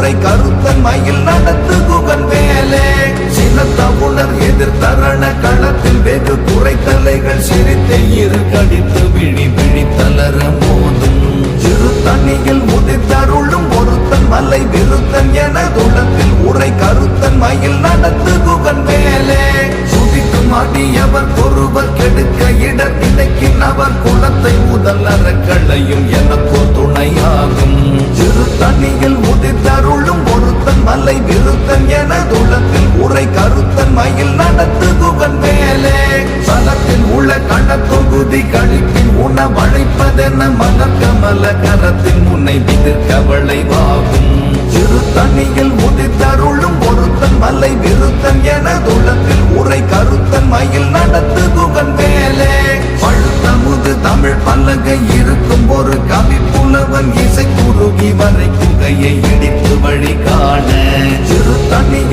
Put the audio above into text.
உரை கருத்தன் மயில் நடத்து குகன் வேலே சினத்தவுணர் எதிர்த்தரண களத்தில் வெகு குறைத்தலைகள் சிரித்தை இரு கடித்து விழி விழித்தளர மோதும் சிறு தண்ணியில் முதிர்த்தருளும் ஒருத்தன் மலை விருத்தன் என துளத்தில் உரை கருத்தன் மயில் நடத்து குகன் வேலே சுதிக்கும் அடியவர் ஒருவர் கெடுக்க இடர் நினைக்கின் அவர் குலத்தை முதல் அறக்களையும் எனக்கோ துணையாகும் சிறு தண்ணியில் முதிர்த்தருளும் ஒருத்தன் மலை விருத்தன் என துளத்தில் உரை கருத்தன் மயில் நடத்து குகன் வேலே சலத்தில் உள்ள கணத்தொகுதி கழிப்பின் உணவழைப்பதென மலர் கமல கரத்தின் முனை விதிர்கவளை வாகும் சிறு தண்ணியில் முதிர்த்தருளும் ஒருத்தன் மலை விருத்தன் என துளத்தில் உரை கருத்தன் மயில் நடத்து குகன் வேலே பழுத்தமுது தமிழ் பல்லகை இருக்கும் ஒரு கவி புலவன் இசை குறுகி வரை குகையை இடித்து வழி காண சிறு தண்ணியில்